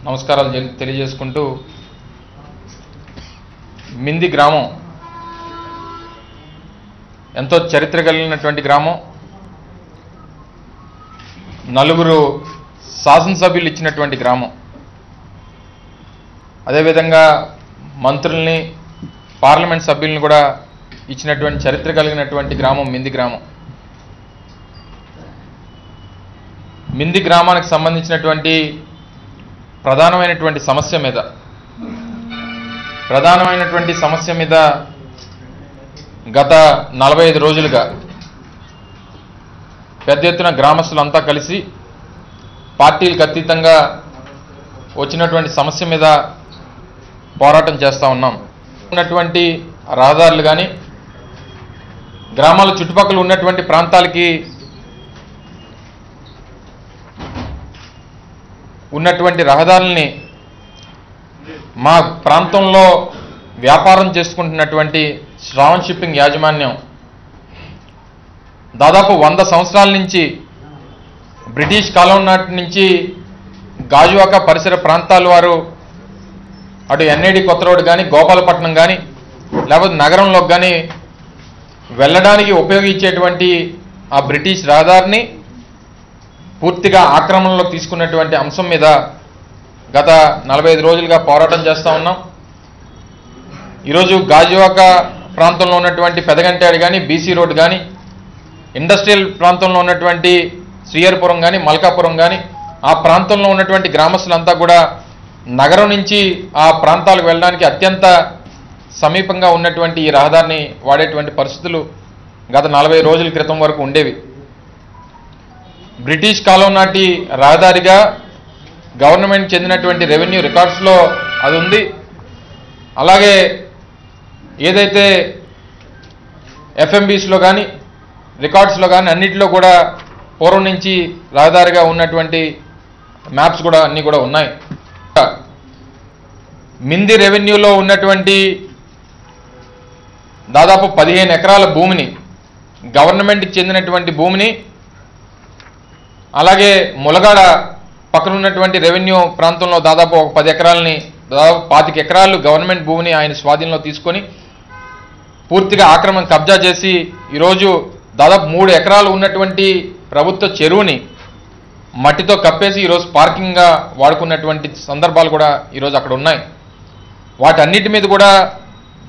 నమస్కారాలు తెలియజేసుకుంటూ మింది గ్రామం ఎంతో చరిత్ర కలిగినటువంటి గ్రామం. నలుగురు శాసనసభ్యులు ఇచ్చినటువంటి గ్రామం. అదేవిధంగా మంత్రుల్ని, పార్లమెంట్ సభ్యుల్ని కూడా ఇచ్చినటువంటి చరిత్ర కలిగినటువంటి గ్రామం మింది గ్రామం. మింది గ్రామానికి సంబంధించినటువంటి ప్రధానమైనటువంటి సమస్య మీద గత 45 రోజులుగా పెద్ద ఎత్తున గ్రామస్తులంతా కలిసి పార్టీలకు అతీతంగా వచ్చినటువంటి సమస్య మీద పోరాటం చేస్తూ ఉన్నాం. ఉన్నటువంటి రహదారులు కానీ, గ్రామాల చుట్టుపక్కల ఉన్నటువంటి ప్రాంతాలకి ఉన్నటువంటి రహదారుల్ని మా ప్రాంతంలో వ్యాపారం చేసుకుంటున్నటువంటి శ్రావణ్ షిప్పింగ్ యాజమాన్యం దాదాపు 100 సంవత్సరాల నుంచి బ్రిటిష్ కాలం నాటి నుంచి గాజువాక పరిసర ప్రాంతాల వారు అటు ఎన్ఐడి కొత్త రోడ్ కానీ, గోపాలపట్నం కానీ, లేకపోతే నగరంలోకి కానీ వెళ్ళడానికి ఉపయోగించేటువంటి ఆ బ్రిటిష్ రహదారిని పూర్తిగా ఆక్రమణలో తీసుకున్నటువంటి అంశం మీద గత 45 రోజులుగా పోరాటం చేస్తూ ఉన్నాం. ఈరోజు గాజువాక ప్రాంతంలో ఉన్నటువంటి పెదగంటాడు కానీ, బీసీ రోడ్ కానీ, ఇండస్ట్రియల్ ప్రాంతంలో ఉన్నటువంటి శ్రీహరిపురం కానీ, మల్కాపురం కానీ, ఆ ప్రాంతంలో ఉన్నటువంటి గ్రామస్తులంతా కూడా నగరం నుంచి ఆ ప్రాంతాలకు వెళ్ళడానికి అత్యంత సమీపంగా ఉన్నటువంటి ఈ రహదారిని వాడేటువంటి పరిస్థితులు గత 40 రోజుల క్రితం వరకు ఉండేవి. బ్రిటిష్ కాలం నాటి రహదారిగా గవర్నమెంట్ చెందినటువంటి రెవెన్యూ రికార్డ్స్లో అది ఉంది. అలాగే ఏదైతే ఎఫ్ఎంబీస్లో కానీ, రికార్డ్స్లో కానీ అన్నిటిలో కూడా పూర్వం నుంచి రహదారిగా ఉన్నటువంటి మ్యాప్స్ కూడా అన్నీ కూడా ఉన్నాయి. మింది రెవెన్యూలో ఉన్నటువంటి దాదాపు 15 ఎకరాల భూమిని, గవర్నమెంట్కి చెందినటువంటి భూమిని, అలాగే ములగాడ పక్కన ఉన్నటువంటి రెవెన్యూ ప్రాంతంలో దాదాపు ఒక 10 ఎకరాలని, దాదాపు 25 ఎకరాలు గవర్నమెంట్ భూమిని ఆయన స్వాధీనంలో తీసుకొని పూర్తిగా ఆక్రమణ కబ్జా చేసి ఈరోజు దాదాపు 3 ఎకరాలు ఉన్నటువంటి ప్రభుత్వ చెరువుని మట్టితో కప్పేసి ఈరోజు పార్కింగ్గా వాడుకున్నటువంటి సందర్భాలు కూడా ఈరోజు అక్కడ ఉన్నాయి. వాటన్నిటి మీద కూడా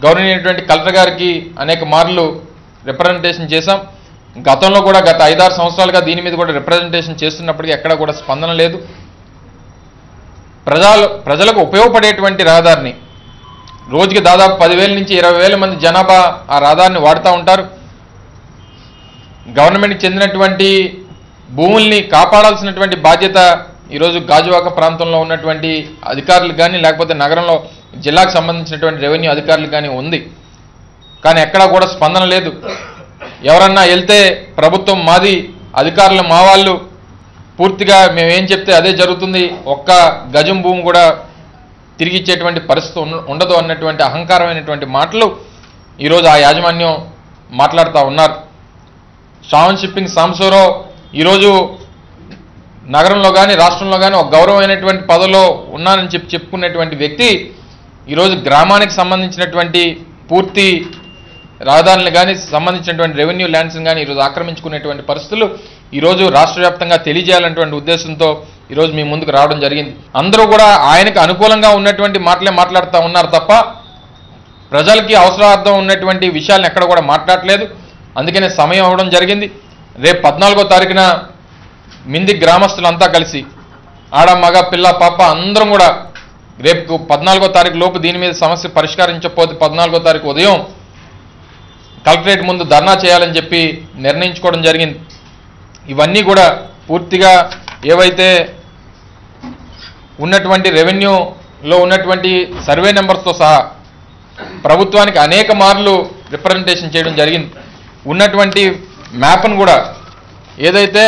గౌరవనీయమైనటువంటి కలెక్టర్ గారికి అనేక మార్లు రిప్రజెంటేషన్ చేశాం. గతంలో కూడా గత 5-6 సంవత్సరాలుగా దీని మీద కూడా రిప్రజెంటేషన్ చేస్తున్నప్పటికీ ఎక్కడ కూడా స్పందన లేదు. ప్రజలకు ఉపయోగపడేటువంటి రహదారిని రోజుకి దాదాపు 10,000 నుంచి 20,000 మంది జనాభా ఆ రహదారిని వాడుతూ ఉంటారు. గవర్నమెంట్కి చెందినటువంటి భూముల్ని కాపాడాల్సినటువంటి బాధ్యత ఈరోజు గాజువాక ప్రాంతంలో ఉన్నటువంటి అధికారులకు కానీ, లేకపోతే నగరంలో జిల్లాకు సంబంధించినటువంటి రెవెన్యూ అధికారులకు కానీ ఉంది. కానీ ఎక్కడా కూడా స్పందన లేదు. ఎవరన్నా వెళ్తే ప్రభుత్వం మాది, అధికారులు మా వాళ్ళు, పూర్తిగా మేమేం చెప్తే అదే జరుగుతుంది, ఒక్క గజం భూమి కూడా తిరిగి ఇచ్చేటువంటి పరిస్థితి ఉండదు అన్నటువంటి అహంకారమైనటువంటి మాటలు ఈరోజు ఆ యాజమాన్యం మాట్లాడుతూ ఉన్నారు. శ్రావణ్ షిప్పింగ్ సాంబశివరావు ఈరోజు నగరంలో కానీ, రాష్ట్రంలో కానీ ఒక గౌరవమైనటువంటి పదవిలో ఉన్నానని చెప్పుకునేటువంటి వ్యక్తి ఈరోజు గ్రామానికి సంబంధించినటువంటి పూర్తి రహదారులను కానీ, సంబంధించినటువంటి రెవెన్యూ ల్యాండ్స్ని కానీ ఈరోజు ఆక్రమించుకునేటువంటి పరిస్థితులు ఈరోజు రాష్ట్ర వ్యాప్తంగా తెలియజేయాలనేటువంటి ఉద్దేశంతో ఈరోజు మీ ముందుకు రావడం జరిగింది. అందరూ కూడా ఆయనకు అనుకూలంగా ఉన్నటువంటి మాటలే మాట్లాడుతూ ఉన్నారు తప్ప ప్రజలకి అవసరార్థం ఉన్నటువంటి విషయాలను ఎక్కడ కూడా మాట్లాడలేదు. అందుకనే సమయం అవ్వడం జరిగింది. రేపు 14వ తారీఖున మింది గ్రామస్తులంతా కలిసి ఆడ, మగ, పిల్ల, పాప అందరం కూడా రేపు 14వ తారీఖు లోపు దీని మీద సమస్య పరిష్కరించకపోతే 14వ తారీఖు ఉదయం కలెక్టరేట్ ముందు ధర్నా చేయాలని చెప్పి నిర్ణయించుకోవడం జరిగింది. ఇవన్నీ కూడా పూర్తిగా ఏవైతే ఉన్నటువంటి రెవెన్యూలో ఉన్నటువంటి సర్వే నెంబర్స్తో సహా ప్రభుత్వానికి అనేక మార్లు రిప్రజెంటేషన్ చేయడం జరిగింది. ఉన్నటువంటి మ్యాప్ను కూడా ఏదైతే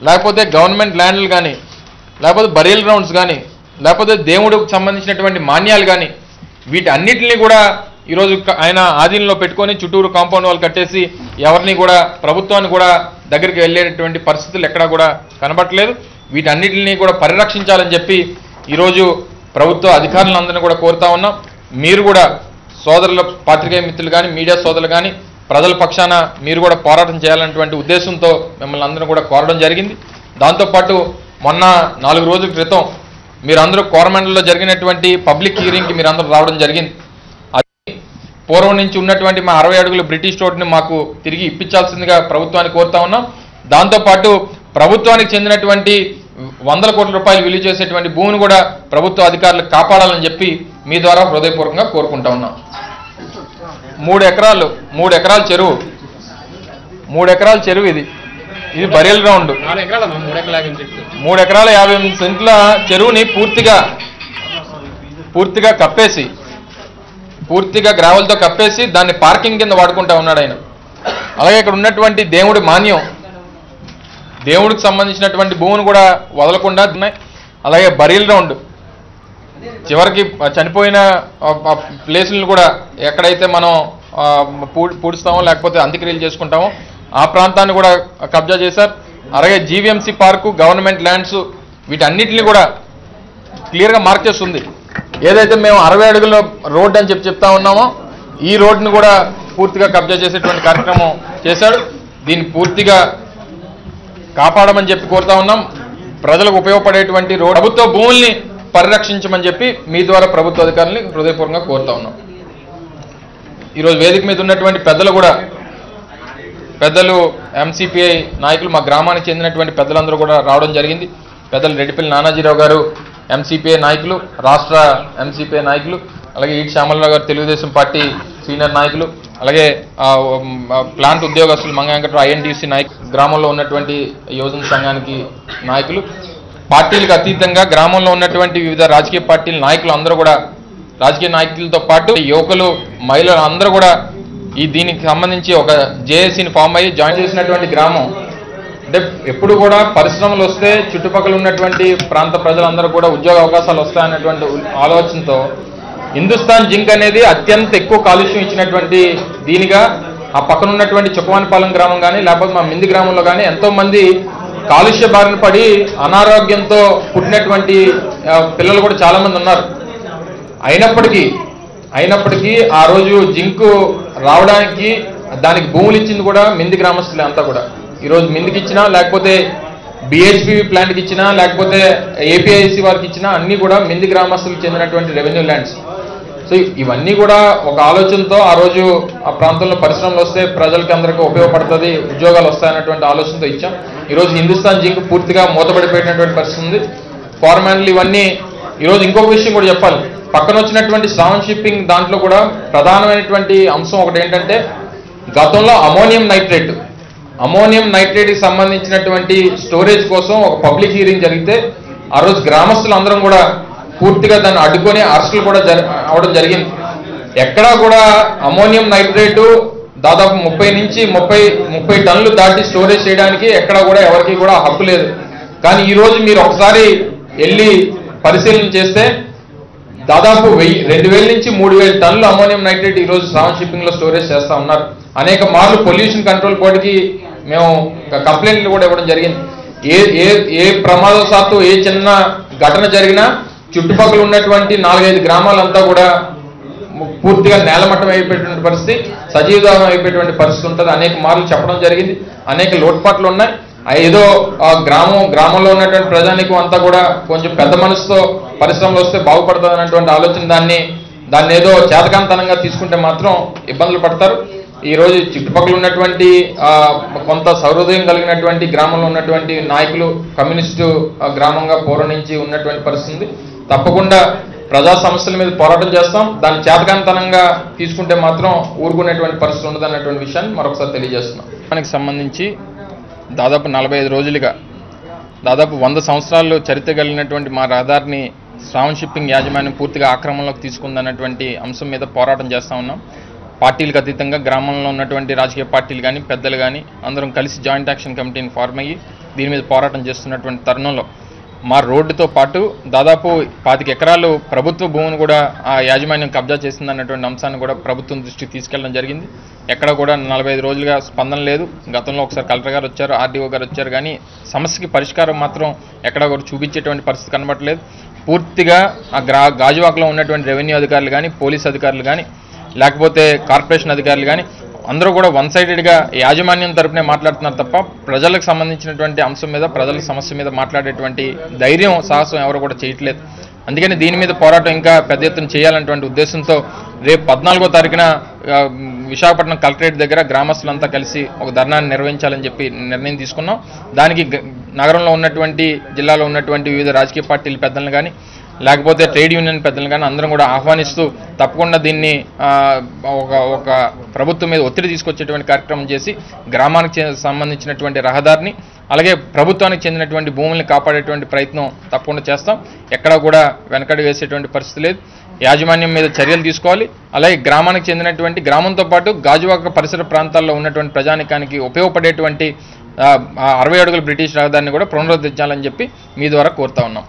లేకపోతే గవర్నమెంట్ ల్యాండ్లు కానీ, లేకపోతే బరియల్ గ్రౌండ్స్ కానీ, లేకపోతే దేవుడికి సంబంధించినటువంటి మాన్యాలు కానీ, వీటి అన్నిటిని కూడా ఈరోజు ఆయన ఆధీనంలో పెట్టుకొని చుట్టూరు కాంపౌండ్ వాల్ కట్టేసి ఎవరిని కూడా ప్రభుత్వాన్ని కూడా దగ్గరికి వెళ్ళేటటువంటి పరిస్థితులు ఎక్కడా కూడా కనబడట్లేదు. వీటన్నిటిని కూడా పరిరక్షించాలని చెప్పి ఈరోజు ప్రభుత్వ అధికారులందరినీ కూడా కోరుతా ఉన్నాం. మీరు కూడా సోదరుల పాత్రికేయ మిత్రులు కానీ మీడియా సోదరులు కానీ ప్రజల పక్షాన మీరు కూడా పోరాటం చేయాలన్నటువంటి ఉద్దేశంతో మిమ్మల్ని అందరూ కూడా కోరడం జరిగింది. దాంతోపాటు మొన్న 4 రోజుల క్రితం మీరందరూ కోరమండల్లో జరిగినటువంటి పబ్లిక్ హియరింగ్కి మీరందరూ రావడం జరిగింది. అది పూర్వం నుంచి ఉన్నటువంటి మా 60 అడుగుల బ్రిటిష్ రోడ్ని మాకు తిరిగి ఇప్పించాల్సిందిగా ప్రభుత్వాన్ని కోరుతా ఉన్నాం. దాంతోపాటు ప్రభుత్వానికి చెందినటువంటి 100 కోట్ల రూపాయలు విలువ చేసేటువంటి భూమిని కూడా ప్రభుత్వ అధికారులు కాపాడాలని చెప్పి మీ ద్వారా హృదయపూర్వకంగా కోరుకుంటా ఉన్నాం. 3 ఎకరాల చెరువు 3 ఎకరాల చెరువు ఇది బరియల్ గ్రౌండ్. 3 ఎకరాల 58 సెంట్ల చెరువుని పూర్తిగా కప్పేసి పూర్తిగా గ్రావెల్తో కప్పేసి దాన్ని పార్కింగ్ కింద వాడుకుంటా ఉన్నాడు ఆయన. అలాగే ఇక్కడ ఉన్నటువంటి దేవుడి మాన్యం, దేవుడికి సంబంధించినటువంటి భూమిని కూడా వదలకుండా ఉన్నాయి. అలాగే బరియల్ గ్రౌండ్ చివరికి చనిపోయిన ప్లేసులను కూడా ఎక్కడైతే మనం పూడుస్తామో లేకపోతే అంత్యక్రియలు చేసుకుంటామో ఆ ప్రాంతాన్ని కూడా కబ్జా చేశారు. అలాగే జీవీఎంసీ పార్కు, గవర్నమెంట్ ల్యాండ్స్ వీటన్నిటిని కూడా క్లియర్గా మార్క్ చేస్తుంది. ఏదైతే మేము 60 అడుగుల రోడ్ అని చెప్తా ఉన్నామో ఈ రోడ్ని కూడా పూర్తిగా కబ్జా చేసేటువంటి కార్యక్రమం చేశాడు. దీన్ని పూర్తిగా కాపాడమని చెప్పి కోరుతా ఉన్నాం. ప్రజలకు ఉపయోగపడేటువంటి రోడ్, ప్రభుత్వ భూముల్ని పరిరక్షించమని చెప్పి మీ ద్వారా ప్రభుత్వ అధికారులని హృదయపూర్వకంగా కోరుతా ఉన్నాం. ఈరోజు వేదిక మీద ఉన్నటువంటి పెద్దలు ఎంసీపీఐ నాయకులు, మా గ్రామానికి చెందినటువంటి పెద్దలందరూ కూడా రావడం జరిగింది. పెద్దలు రెడ్డిపల్లి నానాజీరావు గారు ఎంసీపీఐ నాయకులు, రాష్ట్ర ఎంసీపీఐ నాయకులు, అలాగే ఈటి శ్యామలరావు గారు తెలుగుదేశం పార్టీ సీనియర్ నాయకులు, అలాగే ప్లాంట్ ఉద్యోగస్తులు మంగ వెంకటరావు ఐఎన్టీసీ నాయకులు, గ్రామంలో ఉన్నటువంటి యువజన సంఘానికి నాయకులు, పార్టీలకు అతీతంగా గ్రామంలో ఉన్నటువంటి వివిధ రాజకీయ పార్టీల నాయకులు అందరూ కూడా, రాజకీయ నాయకులతో పాటు యువకులు, మహిళలు అందరూ కూడా దీనికి సంబంధించి ఒక జేఏసీని ఫామ్ అయ్యి జాయిన్ చేసినటువంటి గ్రామం. అంటే ఎప్పుడు కూడా పరిశ్రమలు వస్తే చుట్టుపక్కల ఉన్నటువంటి ప్రాంత ప్రజలందరూ కూడా ఉద్యోగ అవకాశాలు వస్తాయన్నటువంటి ఆలోచనతో హిందుస్థాన్ జింక్ అనేది అత్యంత ఎక్కువ కాలుష్యం ఇచ్చినటువంటి దీనిగా ఆ పక్కన ఉన్నటువంటి చుక్కవానిపాలెం గ్రామం కానీ లేకపోతే మా మింది గ్రామంలో కానీ ఎంతోమంది కాలుష్య బారిన పడి అనారోగ్యంతో పుట్టినటువంటి పిల్లలు కూడా చాలామంది ఉన్నారు. అయినప్పటికీ ఆ రోజు జింకు రావడానికి దానికి భూములు ఇచ్చింది కూడా మింది గ్రామస్తులే అంతా కూడా. ఈరోజు మిందికి ఇచ్చినా లేకపోతే బిహెచ్పివి ప్లాంట్కి ఇచ్చినా లేకపోతే ఏపీఐసి వారికి ఇచ్చినా అన్నీ కూడా మింది గ్రామస్తులకు చెందినటువంటి రెవెన్యూ ల్యాండ్స్. సో ఇవన్నీ కూడా ఒక ఆలోచనతో ఆ రోజు ఆ ప్రాంతంలో పరిశ్రమలు వస్తే ప్రజలకి అందరికీ ఉపయోగపడుతుంది, ఉద్యోగాలు వస్తాయన్నటువంటి ఆలోచనతో ఇచ్చాం. ఈరోజు హిందుస్థాన్ జింక్ పూర్తిగా మూతపడిపోయినటువంటి పరిస్థితి ఉంది. ఫార్మాన్లు ఇవన్నీ. ఈరోజు ఇంకొక విషయం కూడా చెప్పాలి, పక్కన వచ్చినటువంటి శ్రావణ్ షిప్పింగ్ దాంట్లో కూడా ప్రధానమైనటువంటి అంశం ఒకటి ఏంటంటే గతంలో అమోనియం నైట్రేట్కి సంబంధించినటువంటి స్టోరేజ్ కోసం ఒక పబ్లిక్ హియరింగ్ జరిగితే ఆ రోజు గ్రామస్తులందరం కూడా పూర్తిగా దాన్ని అడ్డుకొని అరెస్టులు కూడా అవడం జరిగింది. ఎక్కడా కూడా అమోనియం నైట్రేటు దాదాపు 30 నుంచి 30 టన్నులు దాటి స్టోరేజ్ చేయడానికి ఎక్కడా కూడా ఎవరికి కూడా హక్కు లేదు. కానీ ఈరోజు మీరు ఒకసారి వెళ్ళి పరిశీలన చేస్తే దాదాపు 2000 నుంచి 3000 టన్నులు అమోనియం నైట్రేట్ ఈరోజు శ్రావణ్ షిప్పింగ్లో స్టోరేజ్ చేస్తూ ఉన్నారు. అనేక మార్లు పొల్యూషన్ కంట్రోల్ బోర్డుకి మేము కంప్లైంట్లు కూడా ఇవ్వడం జరిగింది. ఏ ప్రమాదవశాత్తు ఏ చిన్న ఘటన జరిగినా చుట్టుపక్కల ఉన్నటువంటి 4-5 గ్రామాలంతా కూడా పూర్తిగా నేలమట్టం అయిపోయేటువంటి పరిస్థితి, సజీవదానం అయిపోయేటువంటి పరిస్థితి ఉంటుంది. అనేక మార్లు చెప్పడం జరిగింది. అనేక లోటుపాట్లు ఉన్నాయి. ఏదో గ్రామంలో ఉన్నటువంటి ప్రజానికం అంతా కూడా కొంచెం పెద్ద మనసుతో పరిశ్రమలు వస్తే బాగుపడుతుంది అన్నటువంటి ఆలోచన దాన్ని ఏదో చేతకాంతనంగా తీసుకుంటే మాత్రం ఇబ్బందులు పడతారు. ఈరోజు చుట్టుపక్కల ఉన్నటువంటి కొంత సౌహృదయం కలిగినటువంటి గ్రామంలో ఉన్నటువంటి నాయకులు కమ్యూనిస్టు గ్రామంగా పూర్వం నుంచి ఉన్నటువంటి పరిస్థితి. తప్పకుండా ప్రజా సమస్యల మీద పోరాటం చేస్తాం. దాన్ని చేతకాంతనంగా తీసుకుంటే మాత్రం ఊరుకునేటువంటి పరిస్థితి ఉండదు అన్నటువంటి విషయాన్ని మరొకసారి తెలియజేస్తున్నాం. దానికి సంబంధించి దాదాపు 45 రోజులుగా దాదాపు 100 సంవత్సరాలు చరిత్ర కలిగినటువంటి మా రహదారిని శ్రావణ్ షిప్పింగ్ యాజమాన్యం పూర్తిగా ఆక్రమణలోకి తీసుకుందన్నటువంటి అంశం మీద పోరాటం చేస్తూ ఉన్నాం. పార్టీలకు అతీతంగా గ్రామంలో ఉన్నటువంటి రాజకీయ పార్టీలు కానీ పెద్దలు కానీ అందరం కలిసి జాయింట్ యాక్షన్ కమిటీని ఫార్మ్ అయ్యి దీని మీద పోరాటం చేస్తున్నటువంటి తరుణంలో మా రోడ్డుతో పాటు దాదాపు 25 ఎకరాలు ప్రభుత్వ భూమిని కూడా ఆ యాజమాన్యం కబ్జా చేసిందన్నటువంటి అంశాన్ని కూడా ప్రభుత్వం దృష్టికి తీసుకెళ్లడం జరిగింది. ఎక్కడ కూడా 45 రోజులుగా స్పందన లేదు. గతంలో ఒకసారి కలెక్టర్ గారు వచ్చారు, ఆర్డీఓ గారు వచ్చారు, కానీ సమస్యకి పరిష్కారం మాత్రం ఎక్కడ కూడా చూపించేటువంటి పరిస్థితి కనబడలేదు. పూర్తిగా ఆ గాజువాకలో ఉన్నటువంటి రెవెన్యూ అధికారులు కానీ, పోలీస్ అధికారులు కానీ, లేకపోతే కార్పొరేషన్ అధికారులు కానీ అందరూ కూడా వన్ సైడెడ్గా యాజమాన్యం తరపునే మాట్లాడుతున్నారు తప్ప ప్రజలకు సంబంధించినటువంటి అంశం మీద, ప్రజల సమస్య మీద మాట్లాడేటువంటి ధైర్యం, సాహసం ఎవరు కూడా చేయట్లేదు. అందుకని దీని మీద పోరాటం ఇంకా పెద్ద ఎత్తున చేయాలన్నటువంటి ఉద్దేశంతో రేపు 14వ తారీఖున విశాఖపట్నం కలెక్టరేట్ దగ్గర గ్రామస్తులంతా కలిసి ఒక ధర్నాన్ని నిర్వహించాలని చెప్పి నిర్ణయం తీసుకున్నాం. దానికి నగరంలో ఉన్నటువంటి, జిల్లాలో ఉన్నటువంటి వివిధ రాజకీయ పార్టీల పెద్దలను కానీ, లేకపోతే ట్రేడ్ యూనియన్ పెద్దలు కానీ అందరం కూడా ఆహ్వానిస్తూ తప్పకుండా దీన్ని ఒక ప్రభుత్వం మీద ఒత్తిడి తీసుకొచ్చేటువంటి కార్యక్రమం చేసి గ్రామానికి సంబంధించినటువంటి రహదారిని, అలాగే ప్రభుత్వానికి చెందినటువంటి భూముల్ని కాపాడేటువంటి ప్రయత్నం తప్పకుండా చేస్తాం. ఎక్కడా కూడా వెనకడి వేసేటువంటి పరిస్థితి లేదు. యాజమాన్యం మీద చర్యలు తీసుకోవాలి. అలాగే గ్రామానికి చెందినటువంటి, గ్రామంతో పాటు గాజువాక పరిసర ప్రాంతాల్లో ఉన్నటువంటి ప్రజానికానికి ఉపయోగపడేటువంటి 60 అడుగుల బ్రిటిష్ రహదారిని కూడా పునరుద్ధరించాలని చెప్పి మీ ద్వారా కోరుతా ఉన్నాం.